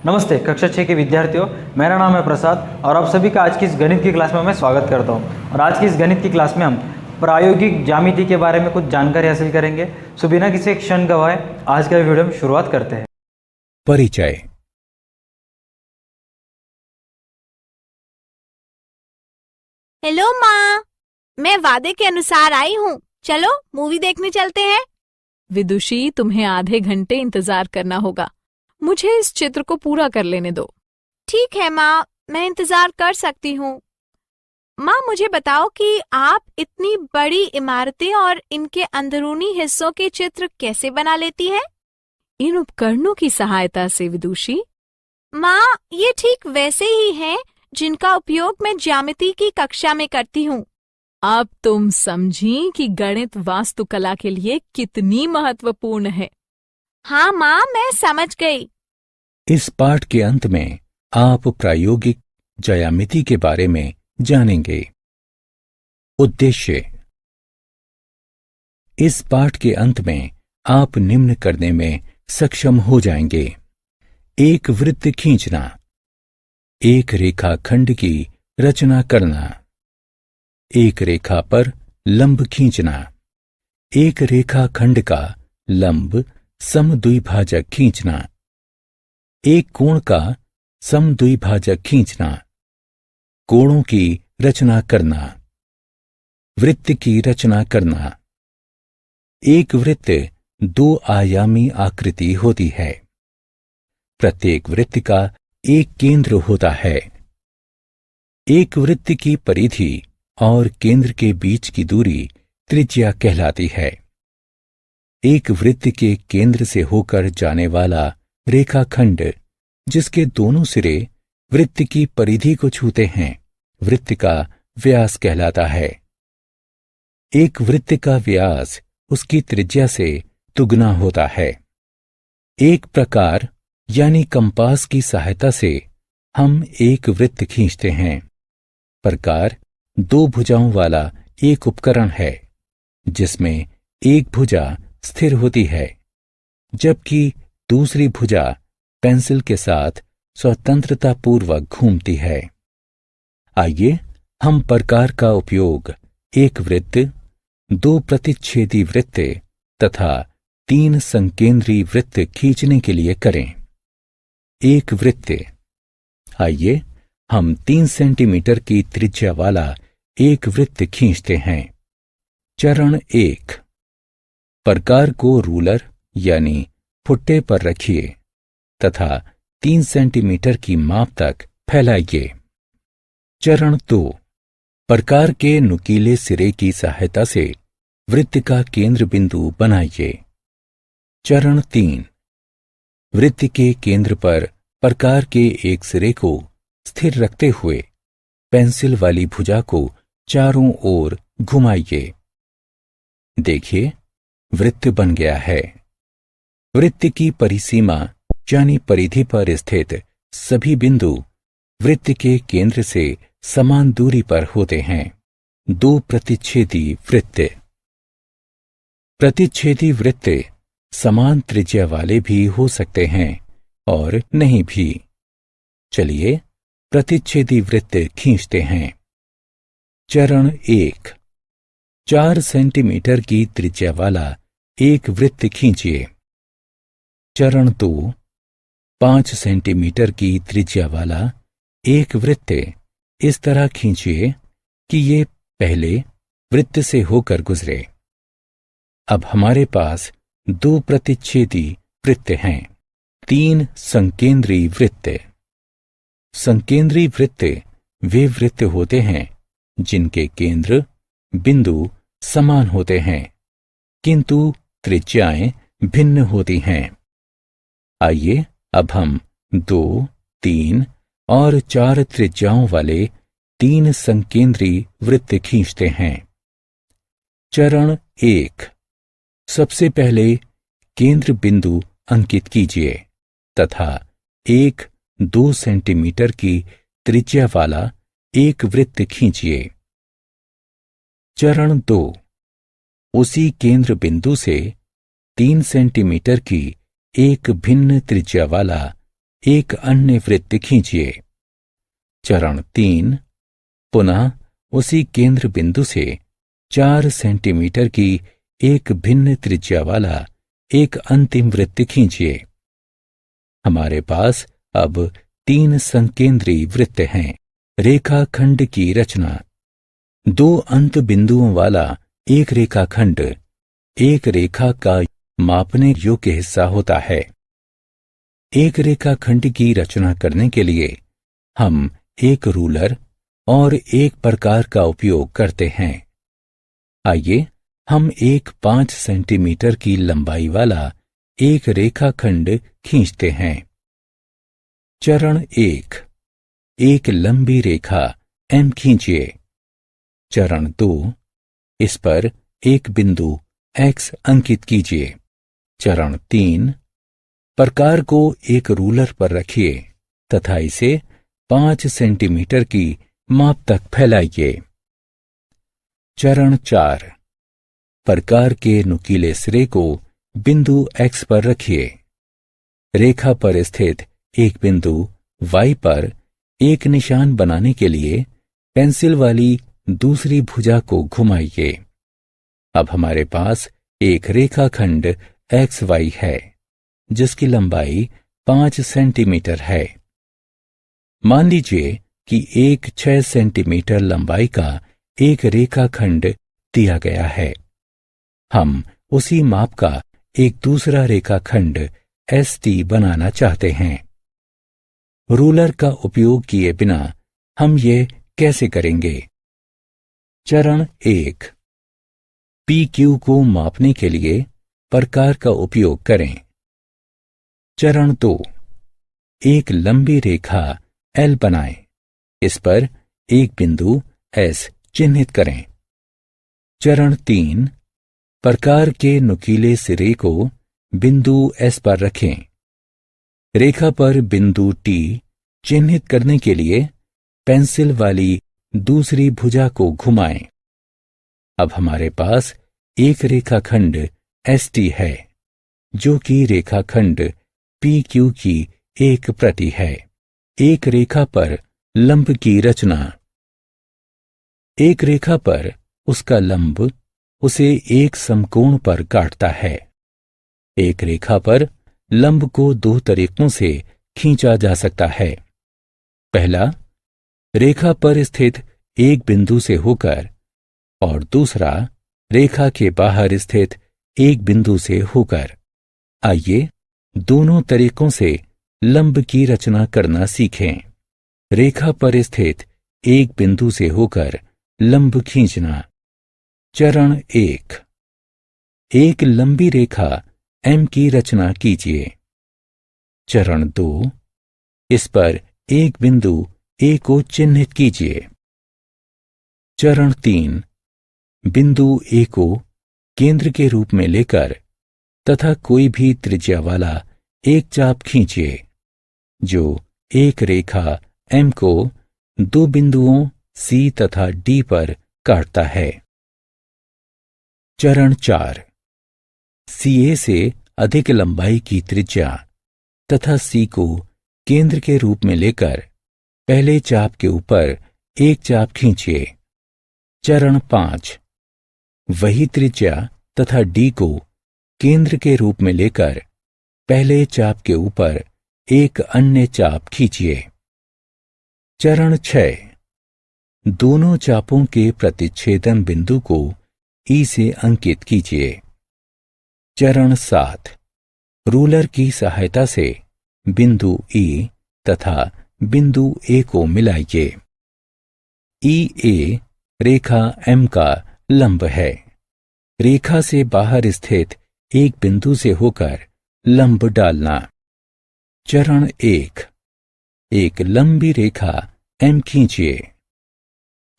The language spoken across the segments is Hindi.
नमस्ते कक्षा 6 के विद्यार्थियों, मेरा नाम है प्रसाद और आप सभी का आज की इस गणित की क्लास में मैं स्वागत करता हूं। और आज की इस गणित की क्लास में हम प्रायोगिक ज्यामिति के बारे में कुछ जानकारी हासिल करेंगे। सो बिना किसी क्षण गवाए आज का वीडियो में शुरुआत करते हैं। परिचय। हेलो माँ, मैं वादे के अनुसार आई हूँ। चलो मूवी देखने चलते हैं। विदुषी, तुम्हें आधे घंटे इंतजार करना होगा। मुझे इस चित्र को पूरा कर लेने दो। ठीक है माँ, मैं इंतजार कर सकती हूँ। माँ, मुझे बताओ कि आप इतनी बड़ी इमारतें और इनके अंदरूनी हिस्सों के चित्र कैसे बना लेती हैं? इन उपकरणों की सहायता से विदुषी। माँ, ये ठीक वैसे ही हैं जिनका उपयोग मैं ज्यामिति की कक्षा में करती हूँ। अब तुम समझी कि गणित वास्तुकला के लिए कितनी महत्वपूर्ण है। हाँ माँ, मैं समझ गई। इस पाठ के अंत में आप प्रायोगिक ज्यामिति के बारे में जानेंगे। उद्देश्य। इस पाठ के अंत में आप निम्न करने में सक्षम हो जाएंगे। एक वृत्त खींचना, एक रेखाखंड की रचना करना, एक रेखा पर लंब खींचना, एक रेखाखंड का लंब समद्विभाजक खींचना, एक कोण का समद्विभाजक खींचना, कोणों की रचना करना, वृत्त की रचना करना। एक वृत्त दो आयामी आकृति होती है। प्रत्येक वृत्त का एक केंद्र होता है। एक वृत्त की परिधि और केंद्र के बीच की दूरी त्रिज्या कहलाती है। एक वृत्त के केंद्र से होकर जाने वाला रेखाखंड जिसके दोनों सिरे वृत्त की परिधि को छूते हैं, वृत्त का व्यास कहलाता है। एक वृत्त का व्यास उसकी त्रिज्या से दुगना होता है। एक प्रकार यानी कंपास की सहायता से हम एक वृत्त खींचते हैं। प्रकार दो भुजाओं वाला एक उपकरण है जिसमें एक भुजा स्थिर होती है जबकि दूसरी भुजा पेंसिल के साथ स्वतंत्रता पूर्वक घूमती है। आइए हम प्रकार का उपयोग एक वृत्त, दो प्रतिच्छेदी वृत्त तथा तीन संकेंद्री वृत्त खींचने के लिए करें। एक वृत्त। आइए हम 3 सेंटीमीटर की त्रिज्या वाला एक वृत्त खींचते हैं। चरण 1। प्रकार को रूलर यानी फुट्टे पर रखिए तथा 3 सेंटीमीटर की माप तक फैलाइए। चरण 2। प्रकार के नुकीले सिरे की सहायता से वृत्त का केंद्र बिंदु बनाइए। चरण 3। वृत्त के केंद्र पर प्रकार के एक सिरे को स्थिर रखते हुए पेंसिल वाली भुजा को चारों ओर घुमाइए। देखिए, वृत्त बन गया है। वृत्त की परिसीमा यानी परिधि पर स्थित सभी बिंदु वृत्त के केंद्र से समान दूरी पर होते हैं। दो प्रतिच्छेदी वृत्त। प्रतिच्छेदी वृत्त समान त्रिज्या वाले भी हो सकते हैं और नहीं भी। चलिए प्रतिच्छेदी वृत्त खींचते हैं। चरण 1। 4 सेंटीमीटर की त्रिज्या वाला एक वृत्त खींचिए। चरण 2। 5 सेंटीमीटर की त्रिज्या वाला एक वृत्त इस तरह खींचिए कि ये पहले वृत्त से होकर गुजरे। अब हमारे पास 2 प्रतिच्छेदी वृत्त हैं। 3 संकेंद्री वृत्त। संकेंद्री वृत्त वे वृत्त होते हैं जिनके केंद्र बिंदु समान होते हैं किंतु त्रिज्याएं भिन्न होती हैं। आइए अब हम 2, 3 और 4 त्रिज्याओं वाले 3 संकेंद्री वृत्त खींचते हैं। चरण 1। सबसे पहले केंद्र बिंदु अंकित कीजिए तथा 1-2 सेंटीमीटर की त्रिज्या वाला एक वृत्त खींचिए। चरण 2। उसी केंद्र बिंदु से 3 सेंटीमीटर की एक भिन्न त्रिज्या वाला एक अन्य वृत्त खींचिए। चरण 3, पुनः उसी केंद्र बिंदु से 4 सेंटीमीटर की एक भिन्न त्रिज्या वाला एक अंतिम वृत्त खींचिए। हमारे पास अब 3 संकेंद्री वृत्त हैं। रेखाखंड की रचना। 2 अंत बिंदुओं वाला एक रेखाखंड एक रेखा का मापने योग्य हिस्सा होता है। एक रेखाखंड की रचना करने के लिए हम एक रूलर और एक प्रकार का उपयोग करते हैं। आइए हम एक 5 सेंटीमीटर की लंबाई वाला एक रेखाखंड खींचते हैं। चरण 1, एक लंबी रेखा M खींचिए। चरण 2, इस पर एक बिंदु X अंकित कीजिए। चरण 3, प्रकार को एक रूलर पर रखिए तथा इसे 5 सेंटीमीटर की माप तक फैलाइए। चरण 4, प्रकार के नुकीले सिरे को बिंदु X पर रखिए। रेखा पर स्थित एक बिंदु Y पर एक निशान बनाने के लिए पेंसिल वाली दूसरी भुजा को घुमाइए। अब हमारे पास एक रेखाखंड XY है जिसकी लंबाई 5 सेंटीमीटर है। मान लीजिए कि एक 6 सेंटीमीटर लंबाई का एक रेखाखंड दिया गया है। हम उसी माप का एक दूसरा रेखाखंड ST बनाना चाहते हैं। रूलर का उपयोग किए बिना हम ये कैसे करेंगे? चरण 1, PQ को मापने के लिए प्रकार का उपयोग करें। चरण 2, एक लंबी रेखा L बनाएं। इस पर एक बिंदु S चिन्हित करें। चरण 3, प्रकार के नुकीले सिरे को बिंदु S पर रखें। रेखा पर बिंदु T चिन्हित करने के लिए पेंसिल वाली दूसरी भुजा को घुमाएं। अब हमारे पास एक रेखाखंड ST है जो कि रेखाखंड PQ की एक प्रति है। एक रेखा पर लंब की रचना। एक रेखा पर उसका लंब उसे एक समकोण पर काटता है। एक रेखा पर लंब को 2 तरीकों से खींचा जा सकता है। पहला, रेखा पर स्थित एक बिंदु से होकर और दूसरा, रेखा के बाहर स्थित एक बिंदु से होकर। आइए दोनों तरीकों से लंब की रचना करना सीखें। रेखा पर स्थित एक बिंदु से होकर लंब खींचना। चरण 1, एक लंबी रेखा M की रचना कीजिए। चरण 2, इस पर एक बिंदु A को चिन्हित कीजिए। चरण 3, बिंदु A को केंद्र के रूप में लेकर तथा कोई भी त्रिज्या वाला एक चाप खींचिए जो एक रेखा M को 2 बिंदुओं C तथा D पर काटता है। चरण 4, CA से अधिक लंबाई की त्रिज्या तथा C को केंद्र के रूप में लेकर पहले चाप के ऊपर एक चाप खींचिए। चरण 5, वही त्रिज्या तथा D को केंद्र के रूप में लेकर पहले चाप के ऊपर एक अन्य चाप खींचिए। चरण 6, दोनों चापों के प्रतिच्छेदन बिंदु को E से अंकित कीजिए। चरण 7, रूलर की सहायता से बिंदु E तथा बिंदु A को मिलाइए। EA रेखा M का लंब है। रेखा से बाहर स्थित एक बिंदु से होकर लंब डालना। चरण 1, एक लंबी रेखा M खींचिए।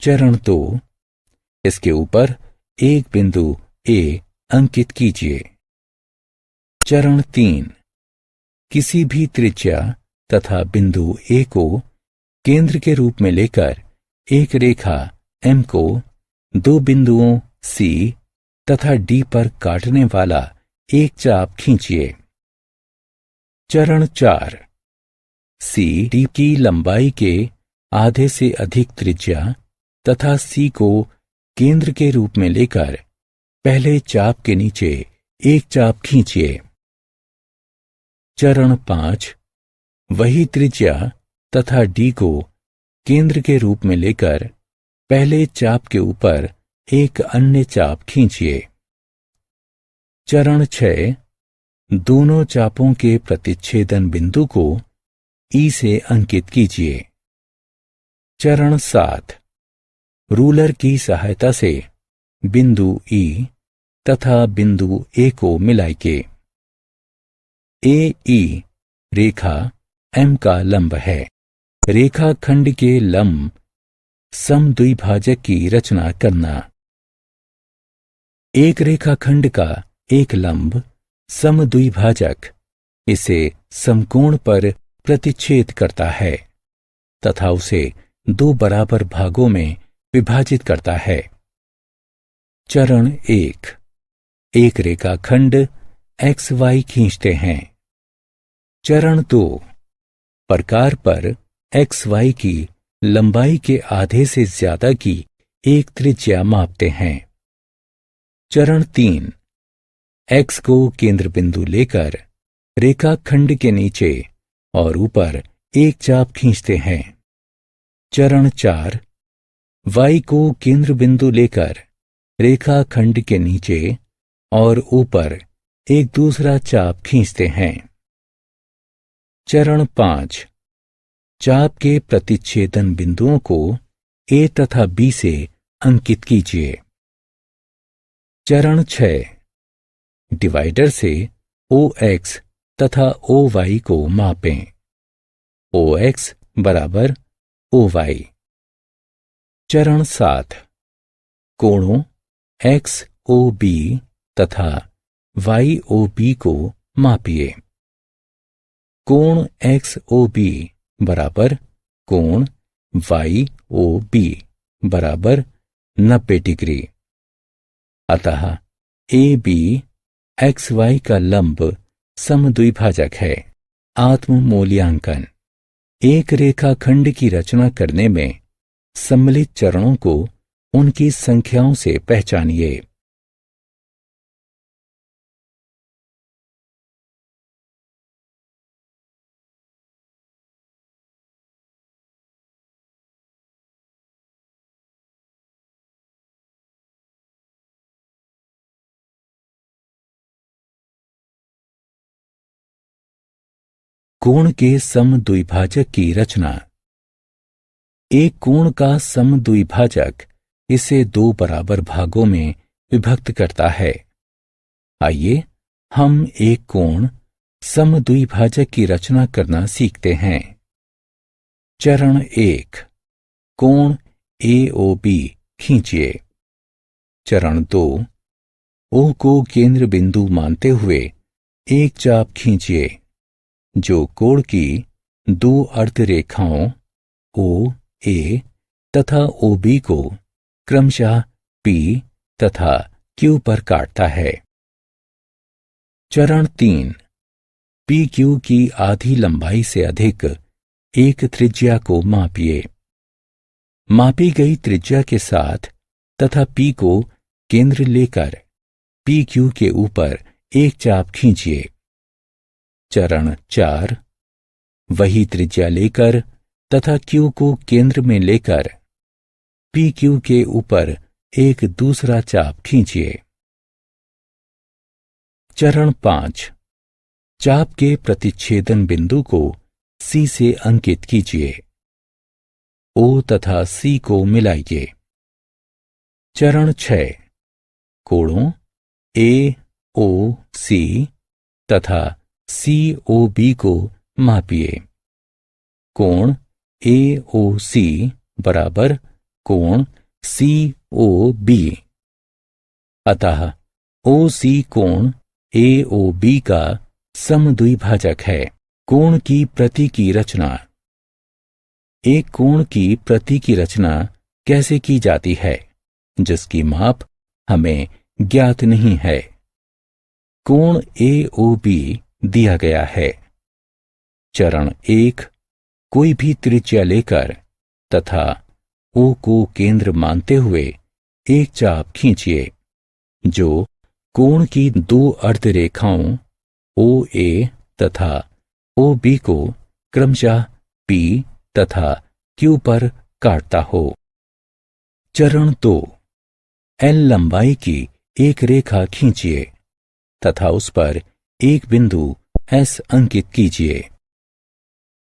चरण 2, इसके ऊपर एक बिंदु A अंकित कीजिए। चरण 3, किसी भी त्रिज्या तथा बिंदु A को केंद्र के रूप में लेकर एक रेखा M को 2 बिंदुओं C तथा D पर काटने वाला एक चाप खींचिए। चरण 4, सी डी की लंबाई के आधे से अधिक त्रिज्या तथा सी को केंद्र के रूप में लेकर पहले चाप के नीचे एक चाप खींचिए। चरण 5, वही त्रिज्या तथा डी को केंद्र के रूप में लेकर पहले चाप के ऊपर एक अन्य चाप खींचिए। चरण 6, दोनों चापों के प्रतिच्छेदन बिंदु को ई से अंकित कीजिए। चरण 7, रूलर की सहायता से बिंदु ई तथा बिंदु ए को मिलाइए। ए ई रेखा एम का लंब है। रेखा खंड के लंब समद्विभाजक की रचना करना। एक रेखाखंड का एक लंब समद्विभाजक इसे समकोण पर प्रतिच्छेद करता है तथा उसे दो बराबर भागों में विभाजित करता है। चरण 1, एक रेखाखंड एक्स वाई खींचते हैं। चरण 2, प्रकार पर एक्स वाई की लंबाई के आधे से ज्यादा की एक त्रिज्या मापते हैं। चरण 3, एक्स को केंद्र बिंदु लेकर रेखाखंड के नीचे और ऊपर एक चाप खींचते हैं। चरण 4, वाई को केंद्र बिंदु लेकर रेखाखंड के नीचे और ऊपर एक दूसरा चाप खींचते हैं। चरण 5, चाप के प्रतिच्छेदन बिंदुओं को ए तथा बी से अंकित कीजिए। चरण 6, डिवाइडर से ओ एक्स तथा ओ वाई को मापें। ओ एक्स बराबर ओ वाई। चरण 7, कोणों एक्स ओ बी तथा वाई ओ बी को मापिए। कोण एक्स ओ बी बराबर कोण वाई ओ बी बराबर 90 डिग्री। अतः ए बी एक्स वाई का लंब समद्विभाजक है। आत्म मूल्यांकन। एक रेखाखंड की रचना करने में सम्मिलित चरणों को उनकी संख्याओं से पहचानिए। कोण के समद्विभाजक की रचना। एक कोण का समद्विभाजक इसे दो बराबर भागों में विभक्त करता है। आइए हम एक कोण समद्विभाजक की रचना करना सीखते हैं। चरण 1, कोण AOB खींचिए। चरण 2, O को केंद्र बिंदु मानते हुए एक चाप खींचिए जो कोण की दो अर्ध रेखाओं OA तथा OB को क्रमशः P तथा Q पर काटता है। चरण 3, PQ की आधी लंबाई से अधिक एक त्रिज्या को मापिए। मापी गई त्रिज्या के साथ तथा P को केंद्र लेकर PQ के ऊपर एक चाप खींचिए। चरण 4, वही त्रिज्या लेकर तथा Q को केंद्र में लेकर PQ के ऊपर एक दूसरा चाप खींचिए। चरण 5, चाप के प्रतिच्छेदन बिंदु को C से अंकित कीजिए। O तथा C को मिलाइए। चरण 6, कोणों AOC तथा COB को मापिए। कोण AOC बराबर कोण COB। अतः OC कोण AOB का समद्विभाजक है। कोण की प्रति की रचना। एक कोण की प्रति की रचना कैसे की जाती है जिसकी माप हमें ज्ञात नहीं है। कोण AOB दिया गया है। चरण 1, कोई भी त्रिज्या लेकर तथा O को केंद्र मानते हुए एक चाप खींचिए जो कोण की दो अर्धरेखाओं OA तथा OB को क्रमशः P तथा Q पर काटता हो। चरण 2, L लंबाई की एक रेखा खींचिए तथा उस पर एक बिंदु S अंकित कीजिए।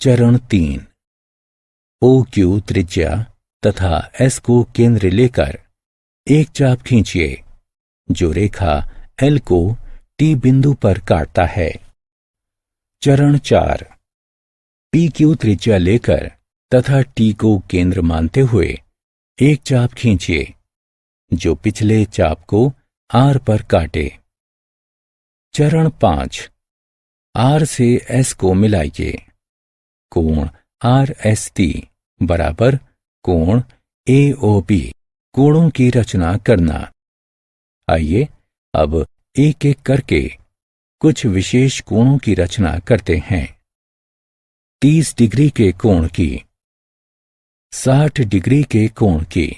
चरण 3, OQ त्रिज्या तथा S को केंद्र लेकर एक चाप खींचिए जो रेखा L को T बिंदु पर काटता है। चरण 4, PQ त्रिज्या लेकर तथा T को केंद्र मानते हुए एक चाप खींचिए जो पिछले चाप को R पर काटे। चरण 5, R से S को मिलाइए। कोण RST बराबर कोण AOB कोणों की रचना करना। आइए अब एक एक करके कुछ विशेष कोणों की रचना करते हैं। 30 डिग्री के कोण की, 60 डिग्री के कोण की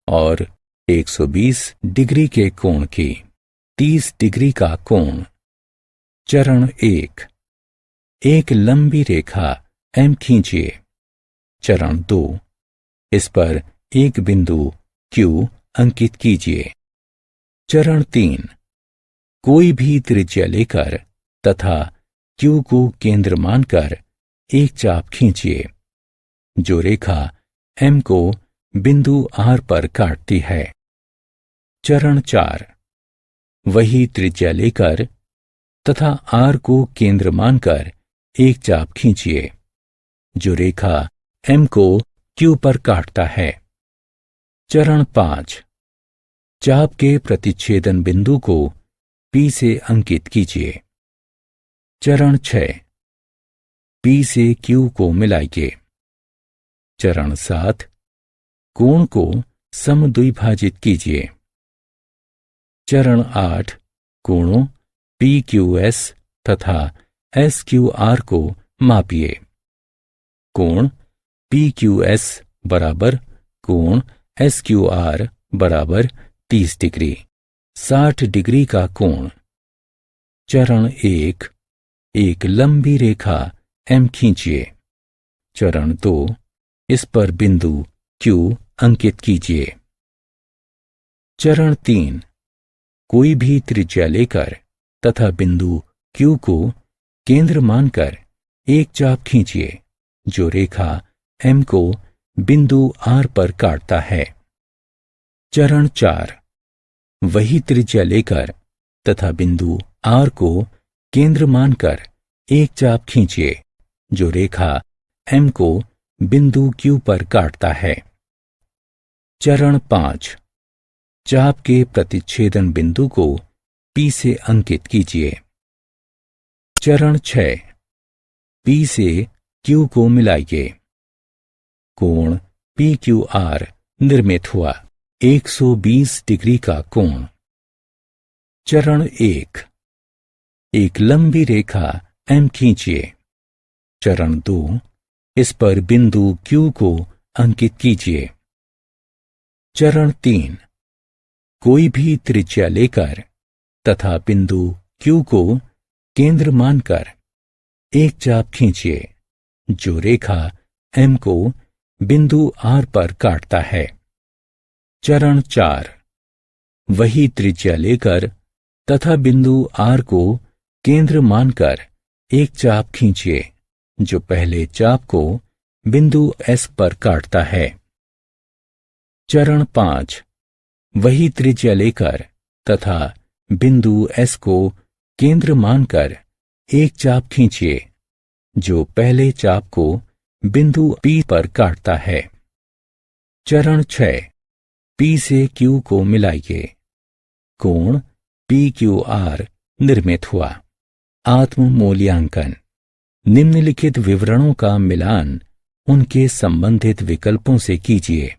और 120 डिग्री के कोण की। 30 डिग्री का कोण। चरण 1, एक लंबी रेखा M खींचिए। चरण 2, इस पर एक बिंदु Q अंकित कीजिए। चरण 3, कोई भी त्रिज्या लेकर तथा Q को केंद्र मानकर एक चाप खींचिए जो रेखा M को बिंदु R पर काटती है। चरण 4, वही त्रिज्या लेकर तथा R को केंद्र मानकर एक चाप खींचिए जो रेखा M को Q पर काटता है। चरण 5, चाप के प्रतिच्छेदन बिंदु को P से अंकित कीजिए। चरण 6, P से Q को मिलाइए। चरण 7, कोण को समद्विभाजित कीजिए। चरण 8, कोणों PQS तथा SQR को मापिए। कोण PQS बराबर कोण SQR बराबर 30 डिग्री। 60 डिग्री का कोण। चरण 1, एक लंबी रेखा M खींचिए। चरण 2, इस पर बिंदु Q अंकित कीजिए। चरण 3, कोई भी त्रिज्या लेकर तथा बिंदु Q को केंद्र मानकर एक चाप खींचिए जो रेखा M को बिंदु R पर काटता है। चरण 4, वही त्रिज्या लेकर तथा बिंदु R को केंद्र मानकर एक चाप खींचिए जो रेखा M को बिंदु Q पर काटता है। चरण 5, चाप के प्रतिच्छेदन बिंदु को P से अंकित कीजिए। चरण 6, P से Q को मिलाइए। कोण PQR निर्मित हुआ। 120 डिग्री का कोण। चरण 1, एक लंबी रेखा M खींचिए। चरण 2, इस पर बिंदु Q को अंकित कीजिए। चरण 3, कोई भी त्रिज्या लेकर तथा बिंदु Q को केंद्र मानकर एक चाप खींचिए जो रेखा M को बिंदु R पर काटता है। चरण 4, वही त्रिज्या लेकर तथा बिंदु R को केंद्र मानकर एक चाप खींचिए जो पहले चाप को बिंदु S पर काटता है। चरण 5, वही त्रिज्या लेकर तथा बिंदु S को केंद्र मानकर एक चाप खींचिए जो पहले चाप को बिंदु P पर काटता है। चरण 6, P से Q को मिलाइए। कोण PQR निर्मित हुआ। आत्म मूल्यांकन। निम्नलिखित विवरणों का मिलान उनके संबंधित विकल्पों से कीजिए।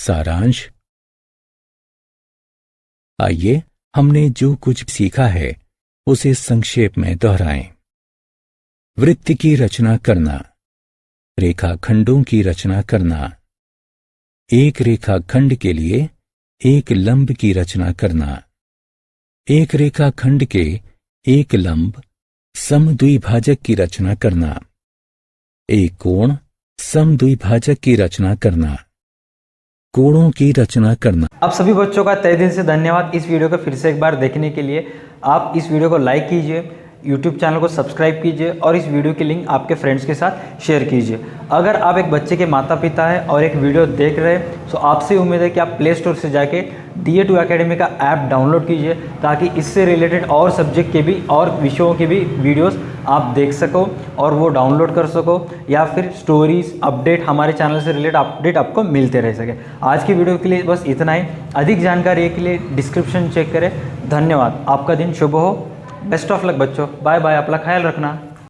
सारांश। आइए हमने जो कुछ सीखा है उसे संक्षेप में दोहराएं। वृत्त की रचना करना, रेखाखंडों की रचना करना, एक रेखाखंड के लिए एक लंब की रचना करना, एक रेखाखंड के एक लंब समद्विभाजक की रचना करना, एक कोण समद्विभाजक की रचना करना, कोणों की रचना करना। आप सभी बच्चों का तहे दिल से धन्यवाद इस वीडियो को फिर से एक बार देखने के लिए। आप इस वीडियो को लाइक कीजिए, यूट्यूब चैनल को सब्सक्राइब कीजिए और इस वीडियो की लिंक आपके फ्रेंड्स के साथ शेयर कीजिए। अगर आप एक बच्चे के माता पिता हैं और एक वीडियो देख रहे हैं तो आपसे उम्मीद है कि आप प्ले स्टोर से जाके DA2 एकेडमी का ऐप डाउनलोड कीजिए ताकि इससे रिलेटेड और सब्जेक्ट के भी और विषयों के भी वीडियोस आप देख सको और वो डाउनलोड कर सको, या फिर स्टोरीज अपडेट हमारे चैनल से रिलेटेड अपडेट आपको मिलते रह सके। आज की वीडियो के लिए बस इतना ही। अधिक जानकारी के लिए डिस्क्रिप्शन चेक करें। धन्यवाद। आपका दिन शुभ हो। बेस्ट ऑफ लक बच्चों। Bye bye. अपना ख्याल रखना।